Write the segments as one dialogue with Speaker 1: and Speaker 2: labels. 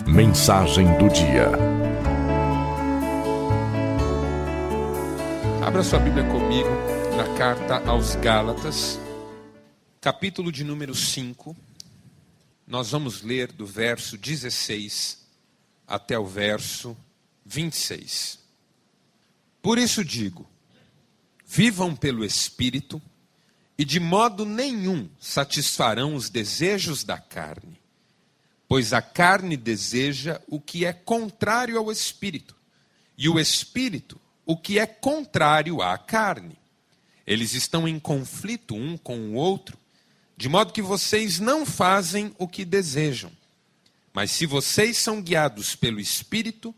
Speaker 1: Mensagem do dia.
Speaker 2: Abra sua Bíblia comigo na carta aos Gálatas, capítulo de número 5. Nós vamos ler do verso 16 até o verso 26. Por isso digo, vivam pelo Espírito, e de modo nenhum satisfarão os desejos da carne. Pois a carne deseja o que é contrário ao Espírito, e o Espírito o que é contrário à carne. Eles estão em conflito um com o outro, de modo que vocês não fazem o que desejam. Mas se vocês são guiados pelo Espírito,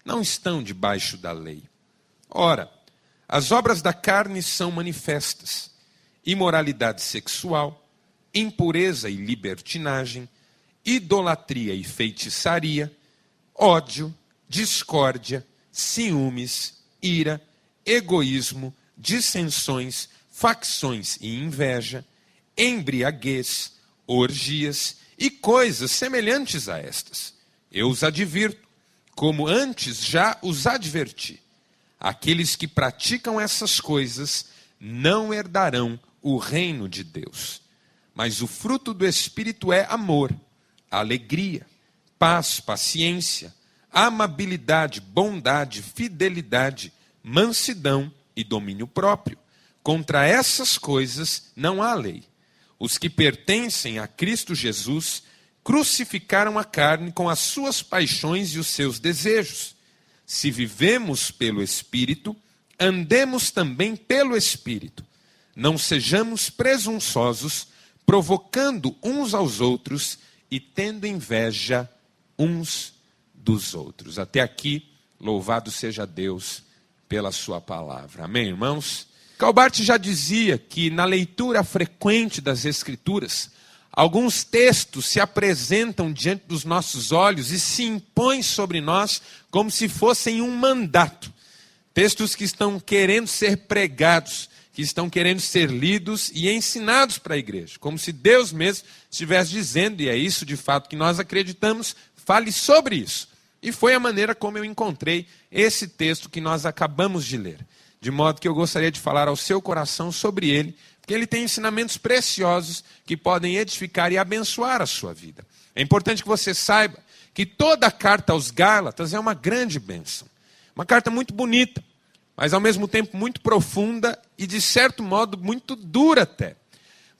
Speaker 2: não estão debaixo da lei. Ora, as obras da carne são manifestas: imoralidade sexual, impureza e libertinagem, idolatria e feitiçaria, ódio, discórdia, ciúmes, ira, egoísmo, dissensões, facções e inveja, embriaguez, orgias e coisas semelhantes a estas. Eu os advirto, como antes já os adverti. Aqueles que praticam essas coisas não herdarão o reino de Deus. Mas o fruto do Espírito é amor, alegria, paz, paciência, amabilidade, bondade, fidelidade, mansidão e domínio próprio. Contra essas coisas não há lei. Os que pertencem a Cristo Jesus crucificaram a carne com as suas paixões e os seus desejos. Se vivemos pelo Espírito, andemos também pelo Espírito. Não sejamos presunçosos, provocando uns aos outros e tendo inveja uns dos outros. Até aqui, louvado seja Deus pela sua palavra. Amém, irmãos? Calbart já dizia que na leitura frequente das Escrituras, alguns textos se apresentam diante dos nossos olhos e se impõem sobre nós como se fossem um mandato. Textos que estão querendo ser pregados, que estão querendo ser lidos e ensinados para a igreja. Como se Deus mesmo estivesse dizendo, e é isso de fato que nós acreditamos, fale sobre isso. E foi a maneira como eu encontrei esse texto que nós acabamos de ler. De modo que eu gostaria de falar ao seu coração sobre ele, porque ele tem ensinamentos preciosos que podem edificar e abençoar a sua vida. É importante que você saiba que toda a carta aos Gálatas é uma grande bênção. Uma carta muito bonita, mas ao mesmo tempo muito profunda e de certo modo muito dura até.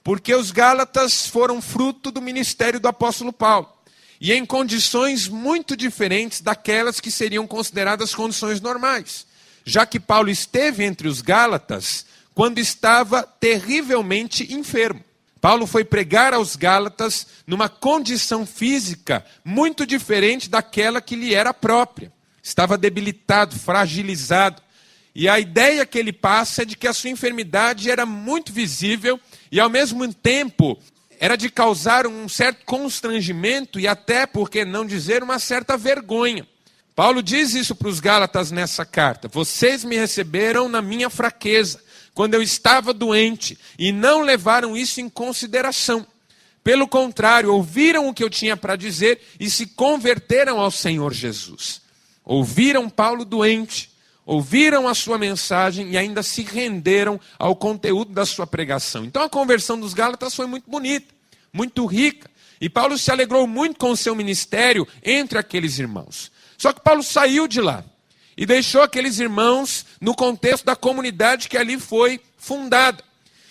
Speaker 2: Porque os Gálatas foram fruto do ministério do apóstolo Paulo. E em condições muito diferentes daquelas que seriam consideradas condições normais. Já que Paulo esteve entre os Gálatas quando estava terrivelmente enfermo. Paulo foi pregar aos Gálatas numa condição física muito diferente daquela que lhe era própria. Estava debilitado, fragilizado. E a ideia que ele passa é de que a sua enfermidade era muito visível e, ao mesmo tempo, era de causar um certo constrangimento e até, por que não dizer, uma certa vergonha. Paulo diz isso para os Gálatas nessa carta. Vocês me receberam na minha fraqueza, quando eu estava doente, e não levaram isso em consideração. Pelo contrário, ouviram o que eu tinha para dizer e se converteram ao Senhor Jesus. Ouviram Paulo doente, ouviram a sua mensagem e ainda se renderam ao conteúdo da sua pregação. Então a conversão dos Gálatas foi muito bonita, muito rica. E Paulo se alegrou muito com o seu ministério entre aqueles irmãos. Só que Paulo saiu de lá e deixou aqueles irmãos no contexto da comunidade que ali foi fundada.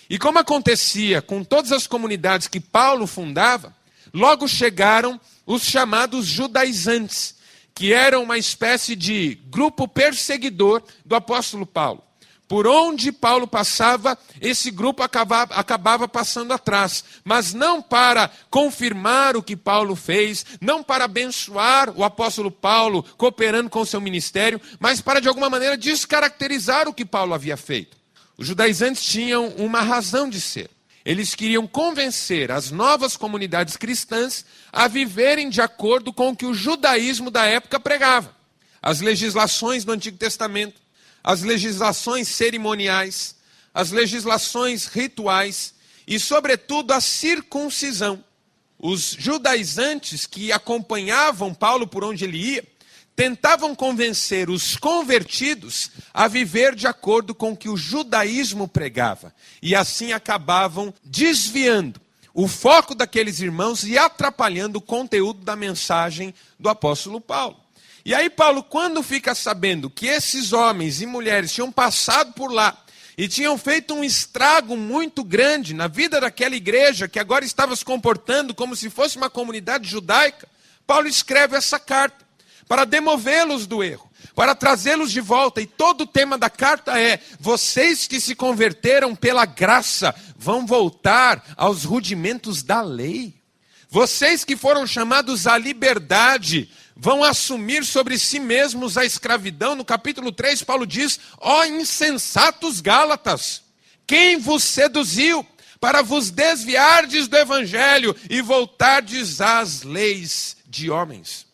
Speaker 2: E como acontecia com todas as comunidades que Paulo fundava, logo chegaram os chamados judaizantes, que eram uma espécie de grupo perseguidor do apóstolo Paulo. Por onde Paulo passava, esse grupo acabava passando atrás. Mas não para confirmar o que Paulo fez, não para abençoar o apóstolo Paulo cooperando com o seu ministério, mas para de alguma maneira descaracterizar o que Paulo havia feito. Os judaizantes tinham uma razão de ser. Eles queriam convencer as novas comunidades cristãs a viverem de acordo com o que o judaísmo da época pregava. As legislações do Antigo Testamento, as legislações cerimoniais, as legislações rituais e, sobretudo, a circuncisão. Os judaizantes que acompanhavam Paulo por onde ele ia, tentavam convencer os convertidos a viver de acordo com o que o judaísmo pregava. E assim acabavam desviando o foco daqueles irmãos e atrapalhando o conteúdo da mensagem do apóstolo Paulo. E aí Paulo, quando fica sabendo que esses homens e mulheres tinham passado por lá e tinham feito um estrago muito grande na vida daquela igreja, que agora estava se comportando como se fosse uma comunidade judaica, Paulo escreve essa carta para demovê-los do erro, para trazê-los de volta. E todo o tema da carta é: vocês que se converteram pela graça vão voltar aos rudimentos da lei. Vocês que foram chamados à liberdade vão assumir sobre si mesmos a escravidão. No capítulo 3, Paulo diz: ó insensatos Gálatas, quem vos seduziu para vos desviardes do evangelho e voltardes às leis de homens?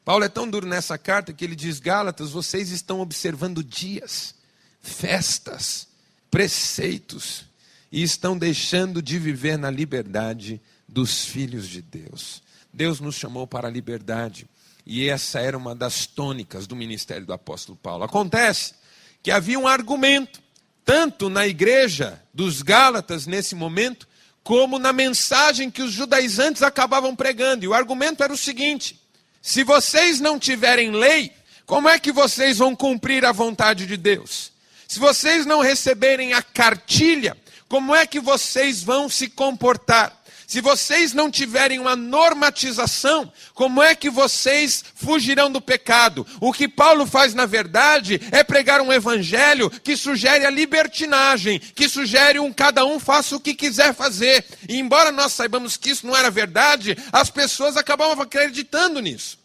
Speaker 2: Paulo é tão duro nessa carta que ele diz: Gálatas, vocês estão observando dias, festas, preceitos, e estão deixando de viver na liberdade dos filhos de Deus. Deus nos chamou para a liberdade, e essa era uma das tônicas do ministério do apóstolo Paulo. Acontece que havia um argumento, tanto na igreja dos Gálatas nesse momento, como na mensagem que os judaizantes acabavam pregando. E o argumento era o seguinte: se vocês não tiverem lei, como é que vocês vão cumprir a vontade de Deus? Se vocês não receberem a cartilha, como é que vocês vão se comportar? Se vocês não tiverem uma normatização, como é que vocês fugirão do pecado? O que Paulo faz, na verdade, é pregar um evangelho que sugere a libertinagem, que sugere cada um faça o que quiser fazer. E embora nós saibamos que isso não era verdade, as pessoas acabavam acreditando nisso.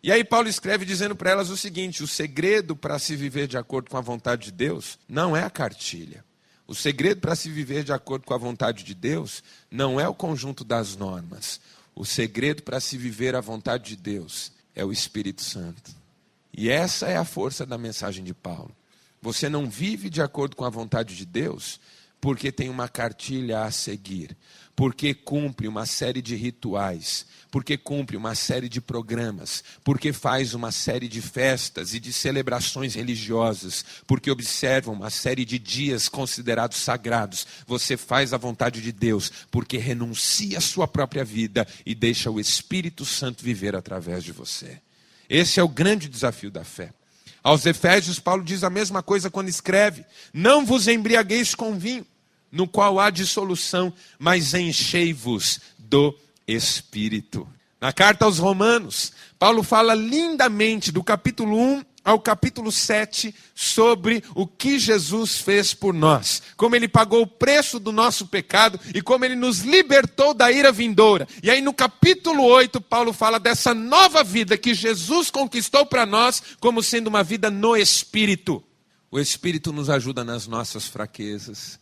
Speaker 2: E aí Paulo escreve dizendo para elas o seguinte: o segredo para se viver de acordo com a vontade de Deus não é a cartilha. O segredo para se viver de acordo com a vontade de Deus não é o conjunto das normas. O segredo para se viver a vontade de Deus é o Espírito Santo. E essa é a força da mensagem de Paulo. Você não vive de acordo com a vontade de Deus porque tem uma cartilha a seguir, porque cumpre uma série de rituais, porque cumpre uma série de programas, porque faz uma série de festas e de celebrações religiosas, porque observa uma série de dias considerados sagrados. Você faz a vontade de Deus porque renuncia à sua própria vida e deixa o Espírito Santo viver através de você. Esse é o grande desafio da fé. Aos Efésios, Paulo diz a mesma coisa quando escreve: não vos embriagueis com vinho, no qual há dissolução, mas enchei-vos do Espírito. Na carta aos Romanos, Paulo fala lindamente do capítulo 1 ao capítulo 7 sobre o que Jesus fez por nós, como ele pagou o preço do nosso pecado e como ele nos libertou da ira vindoura. E aí no capítulo 8, Paulo fala dessa nova vida que Jesus conquistou para nós como sendo uma vida no Espírito. O Espírito nos ajuda nas nossas fraquezas.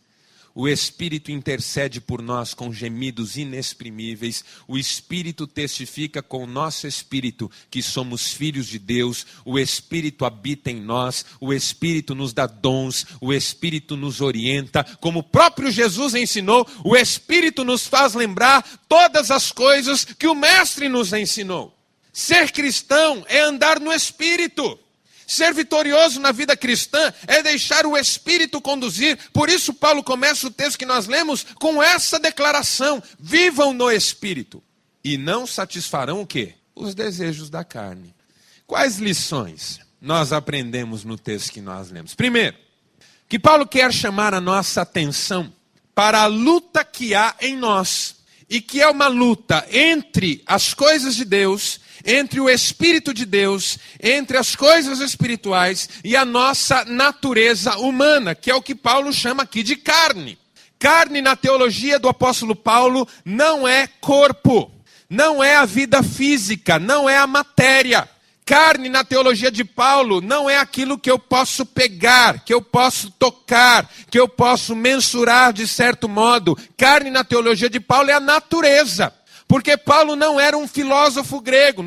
Speaker 2: O Espírito intercede por nós com gemidos inexprimíveis. O Espírito testifica com o nosso Espírito que somos filhos de Deus. O Espírito habita em nós. O Espírito nos dá dons. O Espírito nos orienta. Como o próprio Jesus ensinou, o Espírito nos faz lembrar todas as coisas que o Mestre nos ensinou. Ser cristão é andar no Espírito. Ser vitorioso na vida cristã é deixar o Espírito conduzir. Por isso Paulo começa o texto que nós lemos com essa declaração: vivam no Espírito e não satisfarão o quê? Os desejos da carne. Quais lições nós aprendemos no texto que nós lemos? Primeiro, que Paulo quer chamar a nossa atenção para a luta que há em nós, e que é uma luta entre as coisas de Deus, entre o Espírito de Deus, entre as coisas espirituais e a nossa natureza humana, que é o que Paulo chama aqui de carne. Carne, na teologia do apóstolo Paulo, não é corpo, não é a vida física, não é a matéria. Carne, na teologia de Paulo, não é aquilo que eu posso pegar, que eu posso tocar, que eu posso mensurar de certo modo. Carne, na teologia de Paulo, é a natureza. Porque Paulo não era um filósofo grego.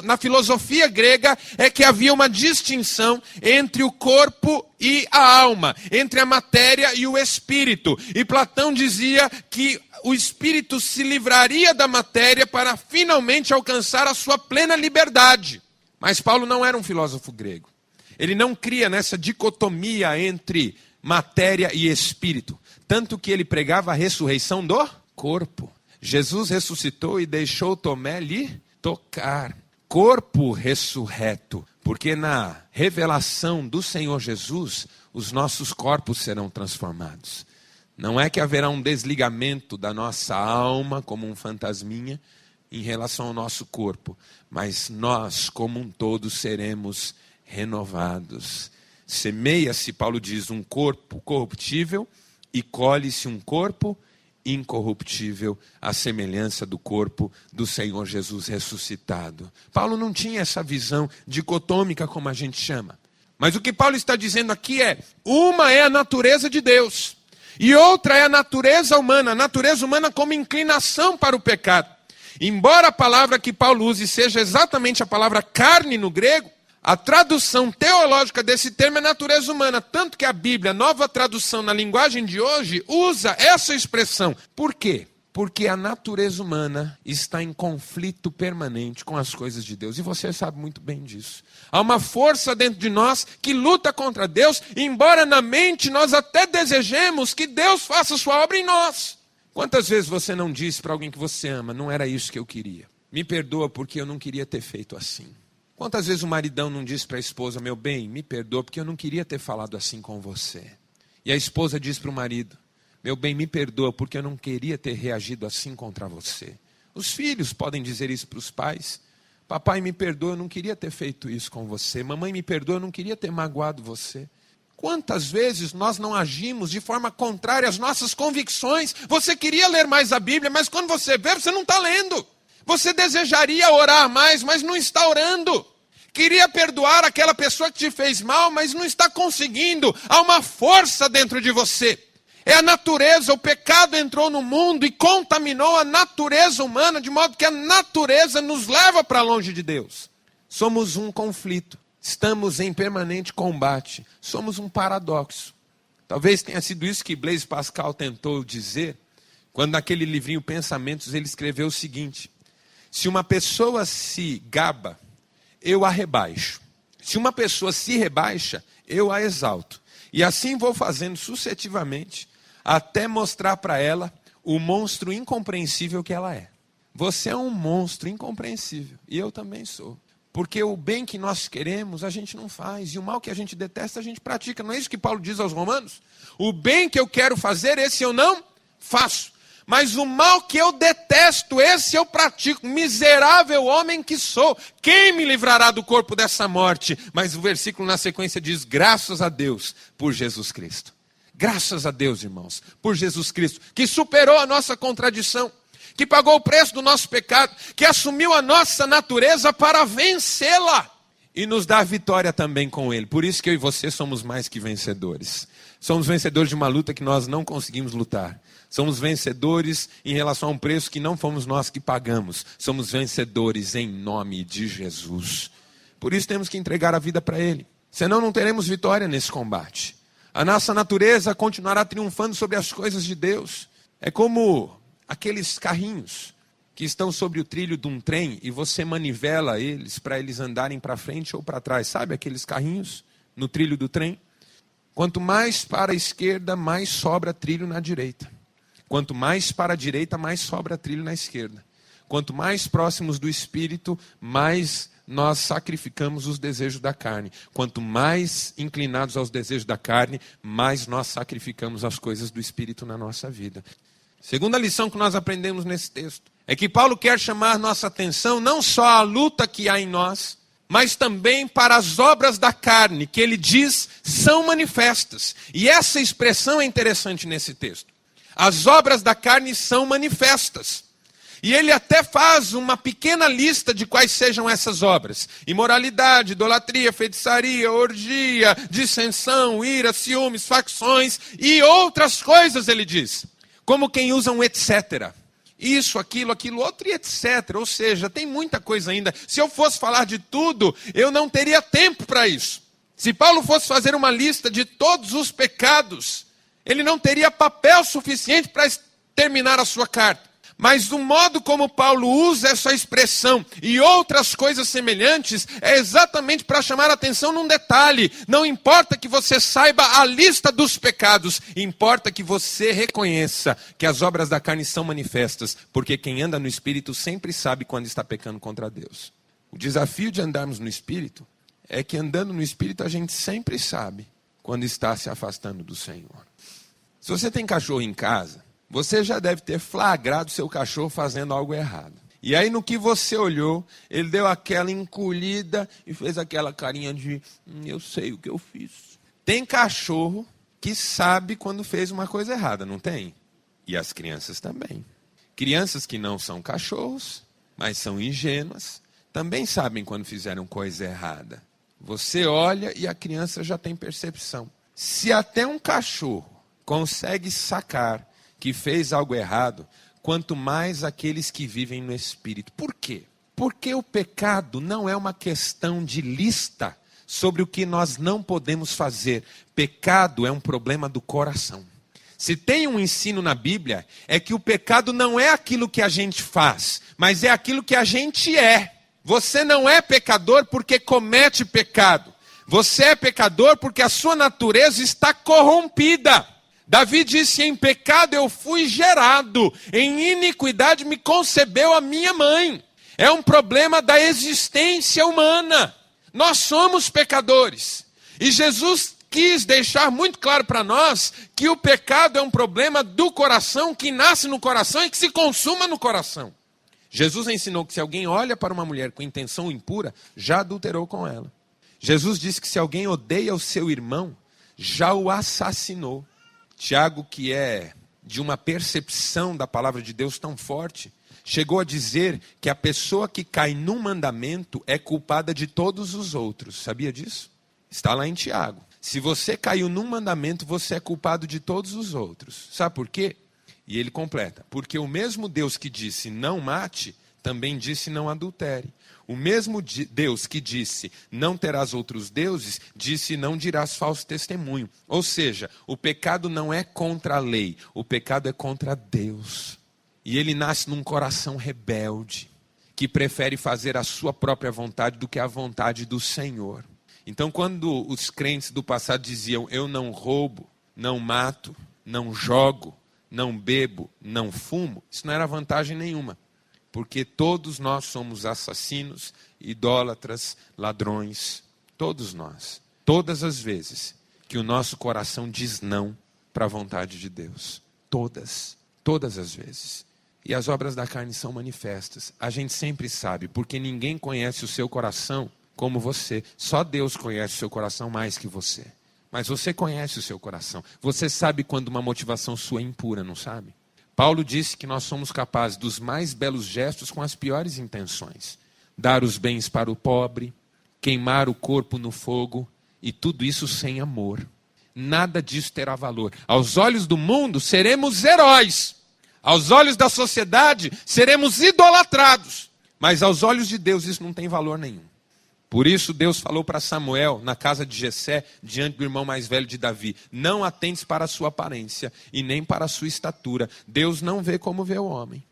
Speaker 2: Na filosofia grega é que havia uma distinção entre o corpo e a alma, entre a matéria e o espírito. E Platão dizia que o espírito se livraria da matéria para finalmente alcançar a sua plena liberdade. Mas Paulo não era um filósofo grego. Ele não cria nessa dicotomia entre matéria e espírito. Tanto que ele pregava a ressurreição do corpo. Jesus ressuscitou e deixou Tomé lhe tocar. Corpo ressurreto. Porque na revelação do Senhor Jesus, os nossos corpos serão transformados. Não é que haverá um desligamento da nossa alma, como um fantasminha, em relação ao nosso corpo. Mas nós, como um todo, seremos renovados. Semeia-se, Paulo diz, um corpo corruptível e colhe-se um corpo incorruptível, à semelhança do corpo do Senhor Jesus ressuscitado. Paulo não tinha essa visão dicotômica, como a gente chama. Mas o que Paulo está dizendo aqui é, uma é a natureza de Deus, e outra é a natureza humana como inclinação para o pecado. Embora a palavra que Paulo use seja exatamente a palavra carne no grego, a tradução teológica desse termo é natureza humana, tanto que a Bíblia, nova tradução na linguagem de hoje, usa essa expressão. Por quê? Porque a natureza humana está em conflito permanente com as coisas de Deus, e você sabe muito bem disso. Há uma força dentro de nós que luta contra Deus, embora na mente nós até desejemos que Deus faça sua obra em nós. Quantas vezes você não disse para alguém que você ama, não era isso que eu queria? Me perdoa porque eu não queria ter feito assim. Quantas vezes o maridão não disse para a esposa, meu bem, me perdoa porque eu não queria ter falado assim com você. E a esposa diz para o marido, meu bem, me perdoa porque eu não queria ter reagido assim contra você. Os filhos podem dizer isso para os pais. Papai, me perdoa, eu não queria ter feito isso com você. Mamãe, me perdoa, eu não queria ter magoado você. Quantas vezes nós não agimos de forma contrária às nossas convicções? Você queria ler mais a Bíblia, mas quando você vê, você não está lendo. Você desejaria orar mais, mas não está orando. Queria perdoar aquela pessoa que te fez mal, mas não está conseguindo. Há uma força dentro de você. É a natureza, o pecado entrou no mundo e contaminou a natureza humana, de modo que a natureza nos leva para longe de Deus. Somos um conflito, estamos em permanente combate, somos um paradoxo. Talvez tenha sido isso que Blaise Pascal tentou dizer, quando naquele livrinho Pensamentos ele escreveu o seguinte: se uma pessoa se gaba, eu a rebaixo. Se uma pessoa se rebaixa, eu a exalto. E assim vou fazendo sucessivamente, até mostrar para ela o monstro incompreensível que ela é. Você é um monstro incompreensível, e eu também sou. Porque o bem que nós queremos, a gente não faz, e o mal que a gente detesta, a gente pratica. Não é isso que Paulo diz aos Romanos? O bem que eu quero fazer, esse eu não faço. Mas o mal que eu detesto, esse eu pratico. Miserável homem que sou. Quem me livrará do corpo dessa morte? Mas o versículo na sequência diz, graças a Deus por Jesus Cristo. Graças a Deus, irmãos, por Jesus Cristo, que superou a nossa contradição, que pagou o preço do nosso pecado, que assumiu a nossa natureza para vencê-la. E nos dá vitória também com Ele. Por isso que eu e você somos mais que vencedores. Somos vencedores de uma luta que nós não conseguimos lutar. Somos vencedores em relação a um preço que não fomos nós que pagamos. Somos vencedores em nome de Jesus. Por isso temos que entregar a vida para Ele. Senão não teremos vitória nesse combate. A nossa natureza continuará triunfando sobre as coisas de Deus. É como aqueles carrinhos que estão sobre o trilho de um trem e você manivela eles para eles andarem para frente ou para trás. Sabe aqueles carrinhos no trilho do trem? Quanto mais para a esquerda, mais sobra trilho na direita. Quanto mais para a direita, mais sobra trilho na esquerda. Quanto mais próximos do Espírito, mais nós sacrificamos os desejos da carne. Quanto mais inclinados aos desejos da carne, mais nós sacrificamos as coisas do Espírito na nossa vida. Segunda lição que nós aprendemos nesse texto é que Paulo quer chamar nossa atenção não só à luta que há em nós, mas também para as obras da carne, que ele diz são manifestas. E essa expressão é interessante nesse texto. As obras da carne são manifestas. E ele até faz uma pequena lista de quais sejam essas obras. Imoralidade, idolatria, feitiçaria, orgia, dissensão, ira, ciúmes, facções e outras coisas, ele diz. Como quem usa um etc. Isso, aquilo, outro e etc. Ou seja, tem muita coisa ainda. Se eu fosse falar de tudo, eu não teria tempo para isso. Se Paulo fosse fazer uma lista de todos os pecados, ele não teria papel suficiente para terminar a sua carta. Mas o modo como Paulo usa essa expressão e outras coisas semelhantes é exatamente para chamar a atenção num detalhe. Não importa que você saiba a lista dos pecados, importa que você reconheça que as obras da carne são manifestas, porque quem anda no Espírito sempre sabe quando está pecando contra Deus. O desafio de andarmos no Espírito é que andando no Espírito a gente sempre sabe quando está se afastando do Senhor. Se você tem cachorro em casa, você já deve ter flagrado seu cachorro fazendo algo errado. E aí no que você olhou, ele deu aquela encolhida e fez aquela carinha de eu sei o que eu fiz. Tem cachorro que sabe quando fez uma coisa errada, não tem? E as crianças também. Crianças que não são cachorros, mas são ingênuas, também sabem quando fizeram coisa errada. Você olha e a criança já tem percepção. Se até um cachorro consegue sacar que fez algo errado, quanto mais aqueles que vivem no Espírito. Por quê? Porque o pecado não é uma questão de lista sobre o que nós não podemos fazer. Pecado é um problema do coração. Se tem um ensino na Bíblia, é que o pecado não é aquilo que a gente faz, mas é aquilo que a gente é. Você não é pecador porque comete pecado. Você é pecador porque a sua natureza está corrompida. Davi disse, em pecado eu fui gerado, em iniquidade me concebeu a minha mãe. É um problema da existência humana. Nós somos pecadores. E Jesus quis deixar muito claro para nós que o pecado é um problema do coração, que nasce no coração e que se consuma no coração. Jesus ensinou que se alguém olha para uma mulher com intenção impura, já adulterou com ela. Jesus disse que se alguém odeia o seu irmão, já o assassinou. Tiago, que é de uma percepção da palavra de Deus tão forte, chegou a dizer que a pessoa que cai num mandamento é culpada de todos os outros. Sabia disso? Está lá em Tiago. Se você caiu num mandamento, você é culpado de todos os outros. Sabe por quê? E ele completa. Porque o mesmo Deus que disse não mate, também disse não adultere. O mesmo Deus que disse, não terás outros deuses, disse, não dirás falso testemunho. Ou seja, o pecado não é contra a lei, o pecado é contra Deus. E ele nasce num coração rebelde, que prefere fazer a sua própria vontade do que a vontade do Senhor. Então, quando os crentes do passado diziam, eu não roubo, não mato, não jogo, não bebo, não fumo, isso não era vantagem nenhuma. Porque todos nós somos assassinos, idólatras, ladrões. Todos nós. Todas as vezes que o nosso coração diz não para a vontade de Deus. Todas. Todas as vezes. E as obras da carne são manifestas. A gente sempre sabe, porque ninguém conhece o seu coração como você. Só Deus conhece o seu coração mais que você. Mas você conhece o seu coração. Você sabe quando uma motivação sua é impura, não sabe? Paulo disse que nós somos capazes dos mais belos gestos com as piores intenções. Dar os bens para o pobre, queimar o corpo no fogo, e tudo isso sem amor. Nada disso terá valor. Aos olhos do mundo, seremos heróis. Aos olhos da sociedade, seremos idolatrados. Mas aos olhos de Deus, isso não tem valor nenhum. Por isso Deus falou para Samuel, na casa de Jessé, diante do irmão mais velho de Davi, não atentes para a sua aparência e nem para a sua estatura. Deus não vê como vê o homem.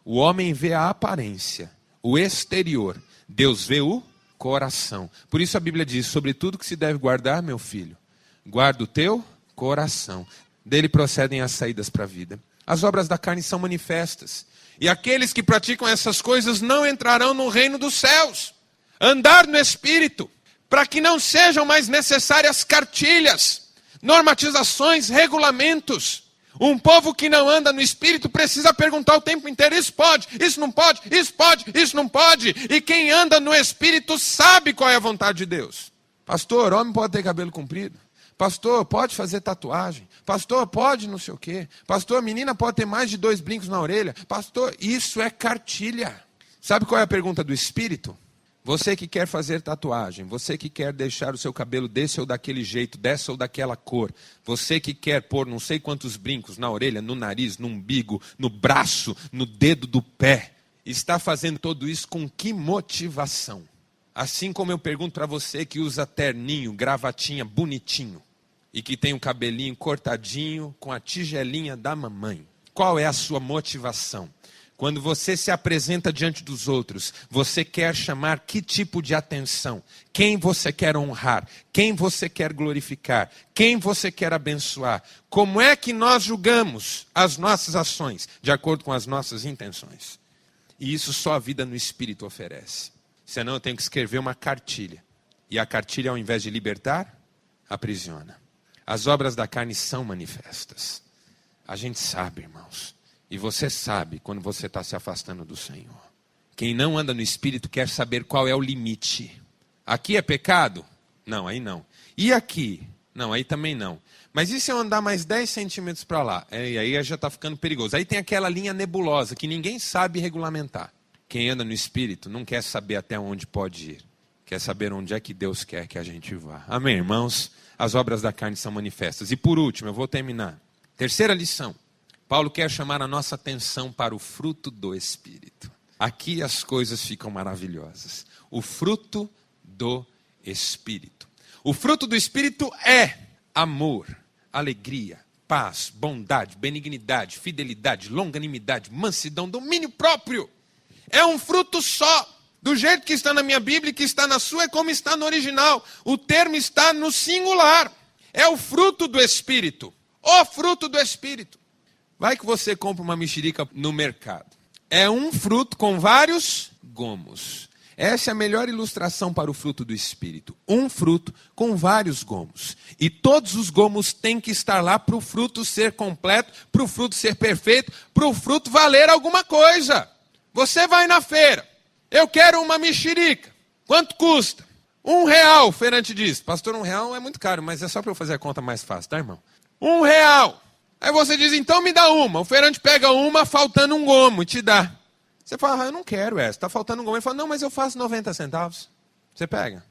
Speaker 2: O homem vê a aparência, o exterior. Deus vê o coração. Por isso a Bíblia diz, sobre tudo que se deve guardar, meu filho, guarda o teu coração. Dele procedem as saídas para a vida. As obras da carne são manifestas. E aqueles que praticam essas coisas não entrarão no reino dos céus. Andar no Espírito, para que não sejam mais necessárias cartilhas, normatizações, regulamentos. Um povo que não anda no Espírito precisa perguntar o tempo inteiro, isso pode, isso não pode, isso pode, isso não pode. E quem anda no Espírito sabe qual é a vontade de Deus. Pastor, homem pode ter cabelo comprido. Pastor, pode fazer tatuagem. Pastor, pode não sei o quê. Pastor, menina pode ter mais de 2 brincos na orelha. Pastor, isso é cartilha. Sabe qual é a pergunta do Espírito? Você que quer fazer tatuagem, você que quer deixar o seu cabelo desse ou daquele jeito, dessa ou daquela cor, você que quer pôr não sei quantos brincos na orelha, no nariz, no umbigo, no braço, no dedo do pé, está fazendo tudo isso com que motivação? Assim como eu pergunto para você que usa terninho, gravatinha, bonitinho, e que tem um cabelinho cortadinho com a tigelinha da mamãe. Qual é a sua motivação? Quando você se apresenta diante dos outros, você quer chamar que tipo de atenção? Quem você quer honrar? Quem você quer glorificar? Quem você quer abençoar? Como é que nós julgamos as nossas ações? De acordo com as nossas intenções. E isso só a vida no Espírito oferece. Senão eu tenho que escrever uma cartilha. E a cartilha, ao invés de libertar, aprisiona. As obras da carne são manifestas. A gente sabe, irmãos. E você sabe quando você está se afastando do Senhor. Quem não anda no Espírito quer saber qual é o limite. Aqui é pecado? Não, aí não. E aqui? Não, aí também não. Mas e se eu andar mais 10 centímetros para lá? E aí já está ficando perigoso. Aí tem aquela linha nebulosa que ninguém sabe regulamentar. Quem anda no Espírito não quer saber até onde pode ir. Quer saber onde é que Deus quer que a gente vá. Amém, irmãos? As obras da carne são manifestas. E por último, eu vou terminar. Terceira lição. Paulo quer chamar a nossa atenção para o fruto do Espírito. Aqui as coisas ficam maravilhosas. O fruto do Espírito. O fruto do Espírito é amor, alegria, paz, bondade, benignidade, fidelidade, longanimidade, mansidão, domínio próprio. É um fruto só. Do jeito que está na minha Bíblia, que está na sua, é como está no original. O termo está no singular. É o fruto do Espírito. O fruto do Espírito. Vai que você compra uma mexerica no mercado. É um fruto com vários gomos. Essa é a melhor ilustração para o fruto do Espírito. Um fruto com vários gomos. E todos os gomos têm que estar lá para o fruto ser completo, para o fruto ser perfeito, para o fruto valer alguma coisa. Você vai na feira. Eu quero uma mexerica. Quanto custa? R$1, o feirante diz. Pastor, R$1 é muito caro, mas é só para eu fazer a conta mais fácil, tá, irmão? R$1. Aí você diz, então me dá uma. O feirante pega uma, faltando um gomo, e te dá. Você fala, eu não quero essa, está faltando um gomo. Ele fala, não, mas eu faço 90 centavos. Você pega.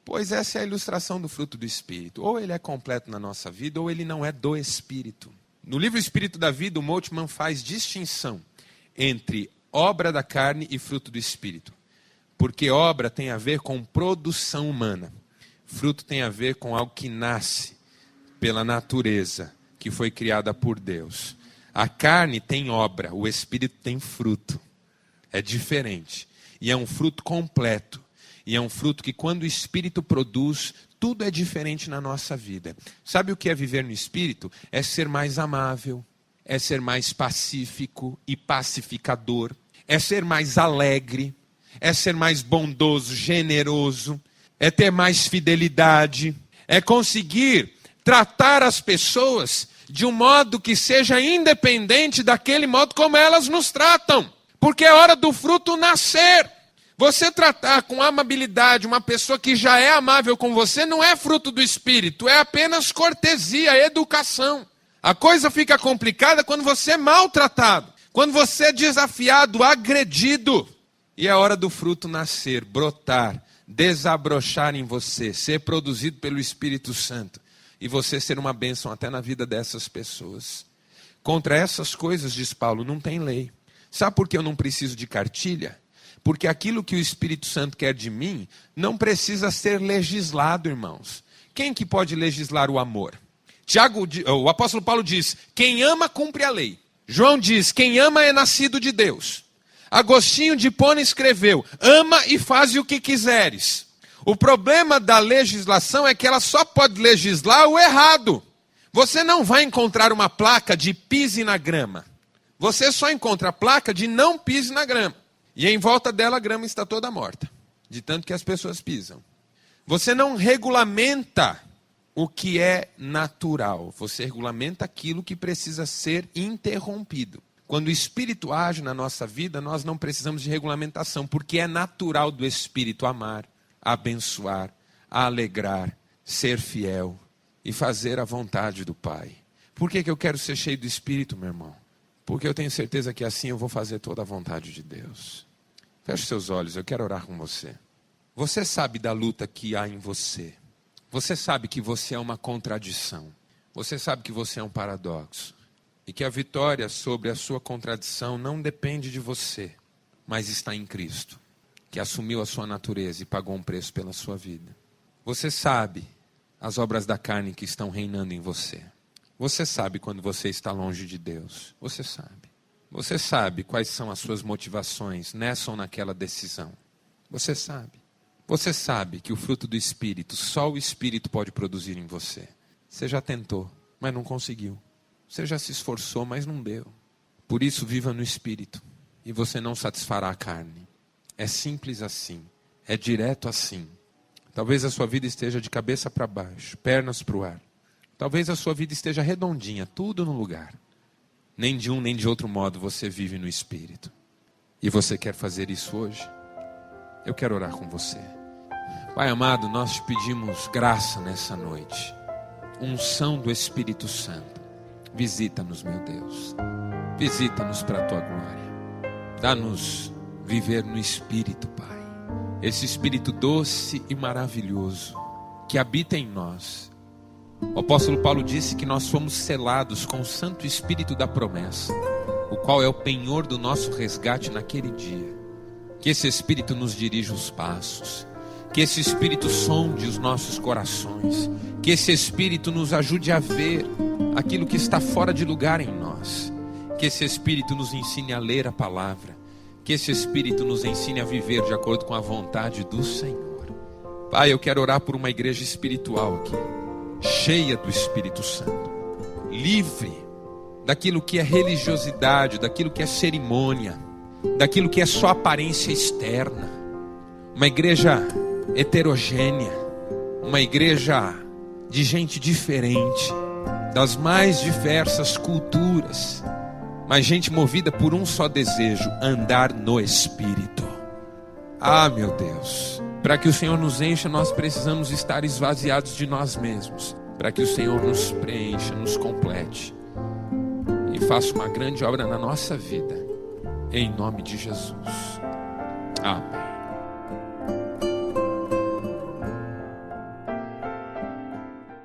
Speaker 2: Pois essa é a ilustração do fruto do Espírito. Ou ele é completo na nossa vida, ou ele não é do Espírito. No livro Espírito da Vida, o Moltmann faz distinção entre obra da carne e fruto do Espírito. Porque obra tem a ver com produção humana. Fruto tem a ver com algo que nasce pela natureza, que foi criada por Deus. A carne tem obra, o Espírito tem fruto. É diferente. E é um fruto completo. E é um fruto que quando o Espírito produz, tudo é diferente na nossa vida. Sabe o que é viver no Espírito? É ser mais amável, é ser mais pacífico e pacificador, é ser mais alegre, é ser mais bondoso, generoso, é ter mais fidelidade, é conseguir tratar as pessoas de um modo que seja independente daquele modo como elas nos tratam. Porque é hora do fruto nascer. Você tratar com amabilidade uma pessoa que já é amável com você não é fruto do Espírito, é apenas cortesia, educação. A coisa fica complicada quando você é maltratado, quando você é desafiado, agredido. E é hora do fruto nascer, brotar, desabrochar em você, ser produzido pelo Espírito Santo. E você ser uma bênção até na vida dessas pessoas. Contra essas coisas, diz Paulo, não tem lei. Sabe por que eu não preciso de cartilha? Porque aquilo que o Espírito Santo quer de mim não precisa ser legislado, irmãos. Quem que pode legislar o amor? O apóstolo Paulo diz, quem ama cumpre a lei. João diz, quem ama é nascido de Deus. Agostinho de Hipona escreveu, ama e faze o que quiseres. O problema da legislação é que ela só pode legislar o errado. Você não vai encontrar uma placa de pise na grama. Você só encontra a placa de não pise na grama. E em volta dela a grama está toda morta, de tanto que as pessoas pisam. Você não regulamenta o que é natural. Você regulamenta aquilo que precisa ser interrompido. Quando o Espírito age na nossa vida, nós não precisamos de regulamentação, porque é natural do Espírito amar, abençoar, alegrar, ser fiel e fazer a vontade do Pai. Por que eu quero ser cheio do Espírito, meu irmão? Porque eu tenho certeza que assim eu vou fazer toda a vontade de Deus. Feche seus olhos, eu quero orar com você. Você sabe da luta que há em você. Você sabe que você é uma contradição. Você sabe que você é um paradoxo. E que a vitória sobre a sua contradição não depende de você, mas está em Cristo, que assumiu a sua natureza e pagou um preço pela sua vida. Você sabe as obras da carne que estão reinando em você. Você sabe quando você está longe de Deus. Você sabe. Você sabe quais são as suas motivações nessa ou naquela decisão. Você sabe. Você sabe que o fruto do Espírito, só o Espírito pode produzir em você. Você já tentou, mas não conseguiu. Você já se esforçou, mas não deu. Por isso, viva no Espírito e você não satisfará a carne. É simples assim. É direto assim. Talvez a sua vida esteja de cabeça para baixo, pernas para o ar. Talvez a sua vida esteja redondinha, tudo no lugar. Nem de um nem de outro modo você vive no Espírito. E você quer fazer isso hoje? Eu quero orar com você. Pai amado, nós te pedimos graça nessa noite. Unção do Espírito Santo. Visita-nos, meu Deus. Visita-nos para a tua glória. Dá-nos viver no Espírito, Pai. Esse Espírito doce e maravilhoso que habita em nós. O apóstolo Paulo disse que nós fomos selados com o Santo Espírito da promessa, o qual é o penhor do nosso resgate naquele dia. Que esse Espírito nos dirija os passos, que esse Espírito sonde os nossos corações, que esse Espírito nos ajude a ver aquilo que está fora de lugar em nós, que esse Espírito nos ensine a ler a palavra, que esse Espírito nos ensine a viver de acordo com a vontade do Senhor. Pai, eu quero orar por uma igreja espiritual aqui, cheia do Espírito Santo, livre daquilo que é religiosidade, daquilo que é cerimônia, daquilo que é só aparência externa. Uma igreja heterogênea, uma igreja de gente diferente, das mais diversas culturas, mas gente movida por um só desejo: andar no Espírito. Ah, meu Deus, para que o Senhor nos encha, nós precisamos estar esvaziados de nós mesmos, para que o Senhor nos preencha, nos complete e faça uma grande obra na nossa vida, em nome de Jesus. Amém.